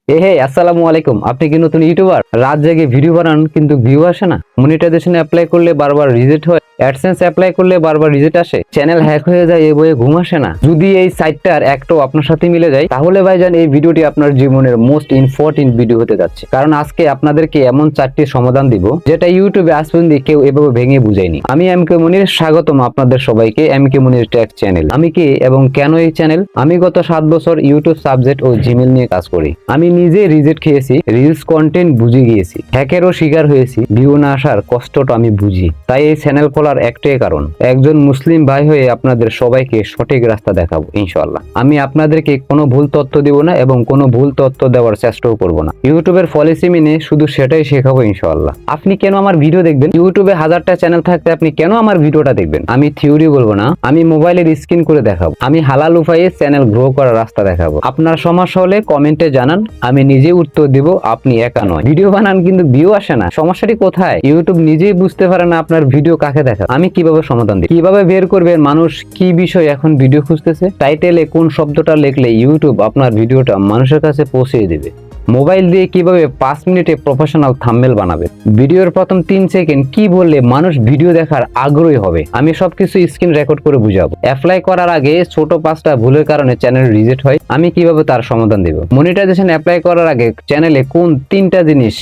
আসসালামু আলাইকুম। আপনি কি নতুন ইউটিউবার? রাত জেগে ভিডিও বানান কিন্তু ভিউ আসে না, মনিটাইজেশন অ্যাপ্লাই করলে বারবার রিজেক্ট হয়, অ্যাডসেন্স অ্যাপ্লাই করলে বারবার রিজেক্ট আসে, চ্যানেল হ্যাক হয়ে যায়, এই বইয়ে ঘুম আসে না। যদি এই সাইটটার একটাও আপনার সাথে মিলে যায় তাহলে ভাইজান এই ভিডিওটি আপনার জীবনের মোস্ট ইম্পর্টেন্ট ভিডিও হতে যাচ্ছে। কারণ আজকে আপনাদেরকে এমন 4টি সমাধান দিব যেটা ইউটিউবে আজ পর্যন্ত কেউ এভাবে ভেঙে বুঝায়নি। আমি এম কে মনির, স্বাগতম আপনাদের সবাইকে এম কে মনির টেক চ্যানেল। আমি কে এবং কেন এই চ্যানেল? আমি গত 7 বছর ইউটিউব সাবজেক্ট ও জিমেল নিয়ে কাজ করি। আমি নিজে রিজেক্ট খেয়েছি, রিলস কন্টেন্ট বুঝে গিয়েছি, হ্যাকেরও শিকার হয়েছি, ভিউ না আসার কষ্টটা আমি বুঝি। তাই এই চ্যানেল খোলার একটাই কারণ, একজন মুসলিম ভাই হয়ে আপনাদের সবাইকে সঠিক রাস্তা দেখাবো ইনশাআল্লাহ। আমি আপনাদেরকে কোনো ভুল তথ্য দিব না এবং কোনো ভুল তথ্য দেওয়ার চেষ্টাও করব না। ইউটিউবের পলিসি মেনে শুধু সেটাই শেখাবো ইনশাআল্লাহ। আপনি কেন আমার ভিডিও দেখবেন? ইউটিউবে 1000টা চ্যানেল থাকতে আপনি কেন আমার ভিডিওটা দেখবেন? আমি থিওরি বলবো না, আমি মোবাইলের স্ক্রিন করে দেখাবো। আমি হালাল উপায়ে চ্যানেল গ্রো করার রাস্তা দেখাবো। আপনার সমস্যা হলে কমেন্টে জানান, আমি নিজে উত্তর দিব, আপনি একা নয়। ভিডিও বানান কিন্তু ভিউ আসে না, সমস্যাটি কোথায়? ইউটিউব নিজেই বুঝতে পারে না আপনার ভিডিও কাকে দেখা। আমি কিভাবে সমাধান দিই? কিভাবে বের করবেন মানুষ কি বিষয় এখন ভিডিও খুঁজতেছে? টাইটেলে কোন শব্দটা লিখলে ইউটিউব আপনার ভিডিওটা মানুষের কাছে পৌঁছে দিবে? মোবাইল দিয়ে কিভাবে 5 মিনিটে প্রফেশনাল থাম্বনেল বানাবে? ভিডিওর প্রথম 3 সেকেন্ড কি বললে মানুষ ভিডিও দেখার আগ্রহী হবে? আমি সবকিছু স্ক্রিন রেকর্ড করে বুঝাবো। অ্যাপ্লাই করার আগে ছোট 5টা ভুলের কারণে চ্যানেল রিজেক্ট হয়, আমি কিভাবে তার সমাধান দেব? মনিটাইজেশন অ্যাপ্লাই করার আগে চ্যানেলে কোন 3টা জিনিস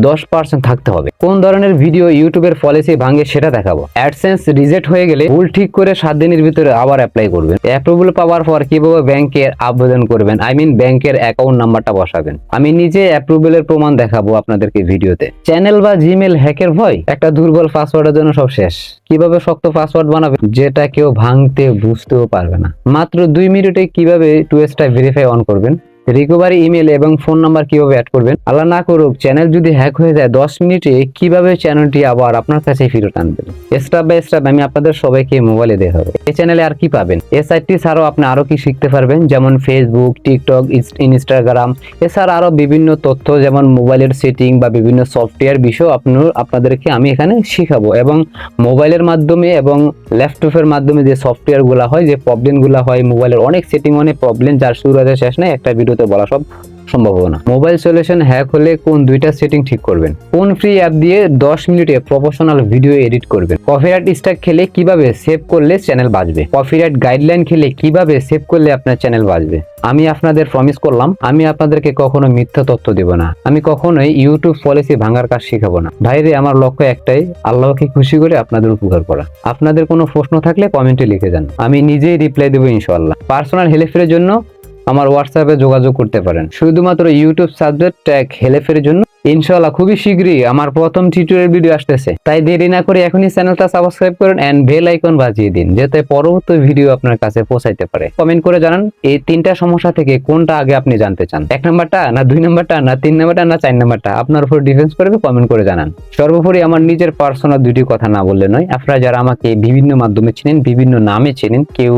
10% থাকতে হবে? কোন ধরনের ভিডিও ইউটিউবের পলিসি ভাঙে সেটা দেখাবো। অ্যাডসেন্স রিজেক্ট হয়ে গেলে ভুল ঠিক করে 7 দিনের ভিতরে আবার অ্যাপ্লাই করবেন। অ্যাপ্রুভাল পাওয়ার পর কিভাবে ব্যাংকের আবেদন করবেন, ব্যাংকের অ্যাকাউন্ট নাম্বারটা বসাবেন। আমি নিজে অ্যাপ্রুভালের প্রমাণ দেখাবো আপনাদেরকে ভিডিওতে। চ্যানেল বা জিমেল হ্যাকের ভয়? একটা দুর্বল পাসওয়ার্ডের জন্য সব শেষ। কিভাবে শক্ত পাসওয়ার্ড বানাবেন যেটা কেউ ভাঙতে বুঝতেও পারবে না? মাত্র 2 মিনিটে কিভাবে 2 স্টেপ ভেরিফাই অন করবেন? রিকভারি ইমেল এবং ফোন নাম্বার কিভাবে অ্যাড করবেন? আল্লাহ না করুক চ্যানেল যদি হ্যাক হয়ে যায় 10 মিনিটে কিভাবে চ্যানেলটি আবার আপনার কাছে ফেরত আনবেন? স্টেপ বাই স্টেপ আমি আপনাদের সবাইকে মোবাইলে দেখাবো। এই চ্যানেলে আর কি পাবেন? এই সাইটটি ছাড়াও আপনি আরো কি শিখতে পারবেন, যেমন ফেসবুক, টিকটক, ইনস্টাগ্রাম, এছাড়া আরো বিভিন্ন তথ্য যেমন মোবাইলের সেটিং বা বিভিন্ন সফটওয়্যার বিষয় আপনাদেরকে আমি এখানে শিখাবো। এবং মোবাইলের মাধ্যমে এবং ল্যাপটপের মাধ্যমে যে সফটওয়্যার গুলা হয়, যে প্রবলেম গুলা হয় মোবাইলের, অনেক সেটিং অনেক প্রবলেম যার শুরু আছে শেষ নাই, একটা ভিডিওতে বলা সব সম্ভব হবে না। মোবাইল সলিউশন হ্যাক হলে কোন 2টা সেটিং ঠিক করবেন? কোন ফ্রি অ্যাপ দিয়ে 10 মিনিটে প্রফেশনাল ভিডিও এডিট করবেন? কপিরাইট স্ট্রাইক খেলে কিভাবে সেভ করলে চ্যানেল বাঁচবে? কপিরাইট গাইডলাইন খেলে কিভাবে সেভ করলে আপনার চ্যানেল বাঁচবে? আমি আপনাদের প্রমিস করলাম, আমি আপনাদেরকে কখনো মিথ্যা তথ্য দেব না, আমি কখনোই ইউটিউব পলিসি ভাঙার কাজ শেখাবো না। ভাইরে, আমার লক্ষ্য একটাই, আল্লাহকে খুশি করে আপনাদের উপকার করা। আপনাদের কোনো প্রশ্ন থাকলে কমেন্টে লিখে যান, আমি নিজেই রিপ্লাই দেবো ইনশাআল্লাহ। পার্সোনাল হেল্পের জন্য আমার হোয়াটসঅ্যাপে যোগাযোগ করতে পারেন। শুধুমাত্র ইউটিউব সাবজেক্ট ট্যাগ হেল্পের জন্য ইনশাআল্লাহ খুবই শীঘ্রই আমার প্রথম টিউটোরিয়াল ভিডিও আসতেছে। তাই দেরি না করে এখনই চ্যানেলটা সাবস্ক্রাইব করুন এন্ড বেল আইকন বাজিয়ে দিন, যাতে পরবর্তী ভিডিও আপনার কাছে পৌঁছাইতে পারে। কমেন্ট করে জানান এই 3টা সমস্যা থেকে কোনটা আগে আপনি জানতে চান। 1 নাম্বারটা না 2 নাম্বারটা না 3 নাম্বারটা না 4 নাম্বারটা? আপনার উপর ডিফেন্স করবে, কমেন্ট করে জানান। সর্বোপরি আমার নিজের পার্সোনাল 2টি কথা না বললে নয়। আপনারা যারা আমাকে বিভিন্ন মাধ্যমে চেনেন, বিভিন্ন নামে চেনেন, কেউ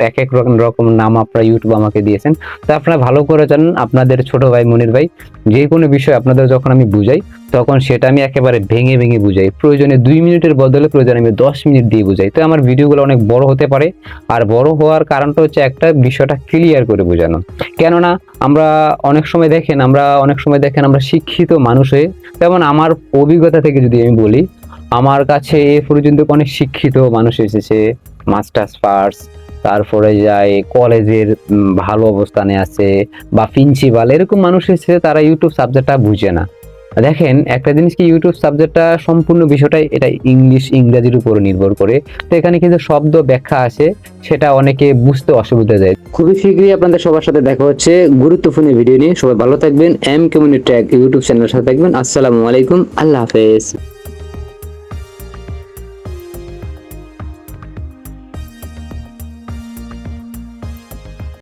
এক এক রকম নাম আপনারা ইউটিউব আমাকে দিয়েছেন, তা আপনারা ভালো করে জানেন আপনাদের ছোট ভাই মনির ভাই যে কোনো বিষয় আপনাদের যখন আমি বুঝাই তখন সেটা আমি একেবারে ভেঙে ভেঙে বুঝাই। প্রয়োজনে 2 মিনিটের বদলে প্রয়োজনে আমি 10 মিনিট দিয়ে বুঝাই। তো আমার ভিডিওগুলো অনেক বড় হতে পারে, আর বড় হওয়ার কারণটা হচ্ছে একটা বিষয়টা ক্লিয়ার করে বোঝানো। কেননা আমরা অনেক সময় দেখেন আমরা শিক্ষিত মানুষ হয়ে, যেমন আমার অভিজ্ঞতা থেকে যদি আমি বলি, আমার কাছে এ পর্যন্ত অনেক শিক্ষিত মানুষ এসেছে, মাস্টার্স পাস, তারপরে যায় কলেজের ভালো অবস্থানে আছে, বা প্রিন্সিপাল, এরকম মানুষ এসেছে, তারা ইউটিউব সাবজেক্টটা বুঝে না। দেখেন একটা জিনিস কি, ইউটিউব সাবজেক্টটা সম্পূর্ণ বিষয়টাই এটা ইংরেজির উপর নির্ভর করে। তো এখানে কিন্তু শব্দ ব্যাখ্যা আছে, সেটা অনেকে বুঝতে অসুবিধা যায়। খুবই শীঘ্রই আপনাদের সবার সাথে দেখা হচ্ছে গুরুত্বপূর্ণ ভিডিও নিয়ে। সবাই ভালো থাকবেন, এম কে মনির টেক ইউটিউব চ্যানেলের সাথে থাকবেন। আসসালামু আলাইকুম, আল্লাহ হাফেজ।